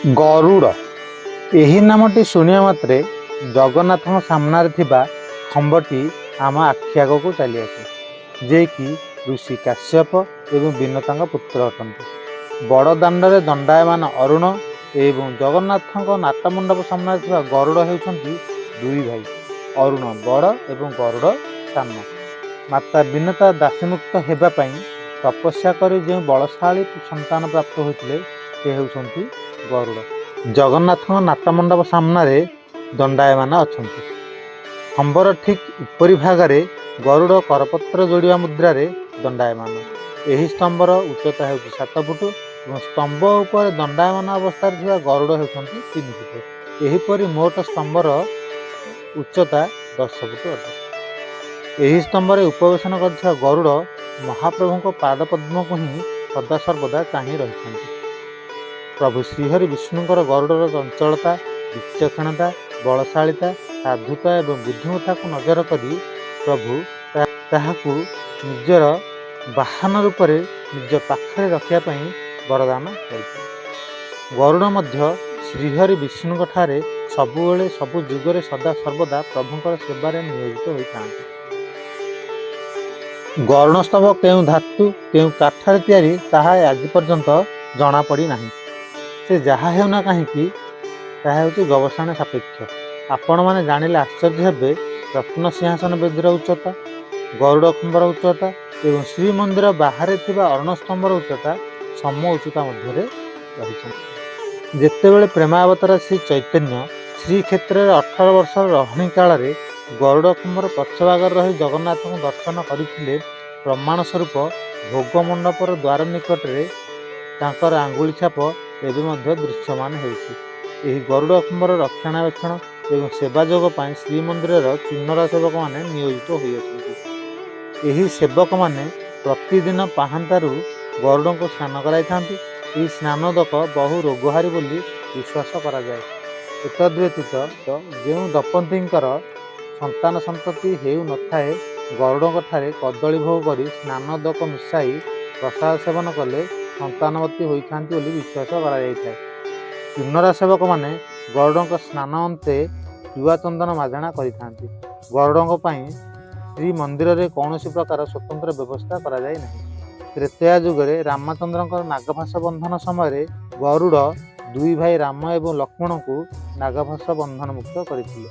ଗରୁଡ଼ ଏହି ନାମଟି ଶୁଣିବା ମାତ୍ରେ ଜଗନ୍ନାଥଙ୍କ ସାମ୍ନାରେ ଥିବା ଖମ୍ବଟି ଆମ ଆଖି ଆଗକୁ ଚାଲି ଆସେ, ଯିଏକି ଋଷି କାଶ୍ୟପ ଏବଂ ବିନତାଙ୍କ ପୁତ୍ର ଅଟନ୍ତି। ବଡ଼ ଦାଣ୍ଡରେ ଦଣ୍ଡାୟମାନ ଅରୁଣ ଏବଂ ଜଗନ୍ନାଥଙ୍କ ନାଟମଣ୍ଡପ ସାମ୍ନାରେ ଥିବା ଗରୁଡ଼ ହେଉଛନ୍ତି ଦୁଇ ଭାଇ, ଅରୁଣ ବଡ଼ ଏବଂ ଗରୁଡ଼ ସାନ। ମାତା ବିନତା ଦାସୀମୁକ୍ତ ହେବା ପାଇଁ ତପସ୍ୟା କରି ଯେଉଁ ବଳଶାଳୀ ସନ୍ତାନ ପ୍ରାପ୍ତ ହୋଇଥିଲେ ସେ ହେଉଛନ୍ତି ଗରୁଡ଼। ଜଗନ୍ନାଥଙ୍କ ନାଟମଣ୍ଡପ ସାମ୍ନାରେ ଦଣ୍ଡାୟମାନ ଅଛନ୍ତି। ଖମ୍ବର ଠିକ୍ ଉପରି ଭାଗରେ ଗରୁଡ଼ କରପତ୍ର ଯୋଡ଼ିବା ମୁଦ୍ରାରେ ଦଣ୍ଡାୟମାନ। ଏହି ସ୍ତମ୍ଭର ଉଚ୍ଚତା ହେଉଛି 7 ଫୁଟ ଏବଂ ସ୍ତମ୍ଭ ଉପରେ ଦଣ୍ଡାୟମାନ ଅବସ୍ଥାରେ ଥିବା ଗରୁଡ଼ ହେଉଛନ୍ତି 3 ଫୁଟ। ଏହିପରି ମୋଟ ସ୍ତମ୍ଭର ଉଚ୍ଚତା 10 ଫୁଟ ଅଟେ। ଏହି ସ୍ତମ୍ଭରେ ଉପବେଶନ କରିଥିବା ଗରୁଡ଼ ମହାପ୍ରଭୁଙ୍କ ପାଦପଦ୍ମକୁ ହିଁ ସଦାସର୍ବଦା ଚାହିଁ ରହିଥାନ୍ତି। ପ୍ରଭୁ ଶ୍ରୀହରି ବିଷ୍ଣୁଙ୍କର ଗରୁଡ଼ର ଚଞ୍ଚଳତା, ବିଚକ୍ଷଣତା, ବଳଶାଳିତା, ସାଧୁତା ଏବଂ ବୁଦ୍ଧିମତ୍ତାକୁ ନଜର କରି ପ୍ରଭୁ ତାହାକୁ ନିଜର ବାହନ ରୂପରେ ନିଜ ପାଖରେ ରଖିବା ପାଇଁ ବରଦାନ କରିଥିଲେ। ଗରୁଡ଼ ମଧ୍ୟ ଶ୍ରୀହରି ବିଷ୍ଣୁଙ୍କ ଠାରେ ସବୁବେଳେ ସବୁ ଯୁଗରେ ସଦାସର୍ବଦା ପ୍ରଭୁଙ୍କର ସେବାରେ ନିୟୋଜିତ ହୋଇଥାନ୍ତି। ଗରୁଡ଼ସ୍ତମ୍ଭ କେଉଁ ଧାତୁ କେଉଁ କାଠରେ ତିଆରି ତାହା ଆଜି ପର୍ଯ୍ୟନ୍ତ ଜଣାପଡ଼ି ନାହିଁ। ସେ ଯାହା ହେଉନା କାହିଁକି ତାହା ହେଉଛି ଗବେଷଣା ସାପେକ୍ଷ। ଆପଣମାନେ ଜାଣିଲେ ଆଶ୍ଚର୍ଯ୍ୟ ହେବେ ରତ୍ନ ସିଂହାସନ ବେଦୀର ଉଚ୍ଚତା, ଗରୁଡ଼ ଖମ୍ବର ଉଚ୍ଚତା ଏବଂ ଶ୍ରୀମନ୍ଦିର ବାହାରେ ଥିବା ଅରୁଣସ୍ତମ୍ଭର ଉଚ୍ଚତା ସମ ଉଚ୍ଚତା ମଧ୍ୟରେ ରହିଛନ୍ତି। ଯେତେବେଳେ ପ୍ରେମାବତାର ଶ୍ରୀ ଚୈତନ୍ୟ ଶ୍ରୀକ୍ଷେତ୍ରରେ 18 ବର୍ଷର ରହଣି କାଳରେ ଗରୁଡ଼ ଖମ୍ବର ପଛଭାଗରେ ରହି ଜଗନ୍ନାଥଙ୍କୁ ଦର୍ଶନ କରିଥିଲେ, ପ୍ରମାଣ ସ୍ୱରୂପ ଭୋଗ ମଣ୍ଡପର ଦ୍ୱାର ନିକଟରେ ତାଙ୍କର ଆଙ୍ଗୁଳି ଛାପ ଏବେ ମଧ୍ୟ ଦୃଶ୍ୟମାନ ହେଉଛି। ଏହି ଗରୁଡ଼ ଖମ୍ବର ରକ୍ଷଣାବେକ୍ଷଣ ଏବଂ ସେବା ଯୋଗ ପାଇଁ ଶ୍ରୀମନ୍ଦିରର କିନ୍ନର ସେବକମାନେ ନିୟୋଜିତ ହୋଇଅଛନ୍ତି। ଏହି ସେବକମାନେ ପ୍ରତିଦିନ ପାହାନ୍ତାରୁ ଗରୁଡ଼ଙ୍କୁ ସ୍ନାନ କରାଇଥାନ୍ତି। ଏହି ସ୍ନାନୋଦକ ବହୁ ରୋଗହାରୀ ବୋଲି ବିଶ୍ୱାସ କରାଯାଏ। ଏତଦ୍‌ବ୍ୟତୀତ ଯେଉଁ ଦମ୍ପତିଙ୍କର ସନ୍ତାନ ସନ୍ତତି ହେଉ ନଥାଏ, ଗରୁଡ଼ଙ୍କ ଠାରେ କଦଳୀ ଭୋଗ କରି ସ୍ନାନୋଦକ ମିଶାଇ ପ୍ରସାଦ ସେବନ କଲେ ସନ୍ତାନବତୀ ହୋଇଥାନ୍ତି ବୋଲି ବିଶ୍ୱାସ କରାଯାଇଥାଏ। କିନ୍ନର ସେବକମାନେ ଗରୁଡ଼ଙ୍କ ସ୍ନାନ ଅନ୍ତେ ଚୁଆ ଚନ୍ଦନ ମାଜଣା କରିଥାନ୍ତି। ଗରୁଡ଼ଙ୍କ ପାଇଁ ଶ୍ରୀମନ୍ଦିରରେ କୌଣସି ପ୍ରକାର ସ୍ୱତନ୍ତ୍ର ବ୍ୟବସ୍ଥା କରାଯାଇ ନାହିଁ। ତ୍ରେତୟା ଯୁଗରେ ରାମଚନ୍ଦ୍ରଙ୍କର ନାଗଫାସ ବନ୍ଧନ ସମୟରେ ଗରୁଡ଼ ଦୁଇ ଭାଇ ରାମ ଏବଂ ଲକ୍ଷ୍ମଣଙ୍କୁ ନାଗଫାସ ବନ୍ଧନମୁକ୍ତ କରିଥିଲେ।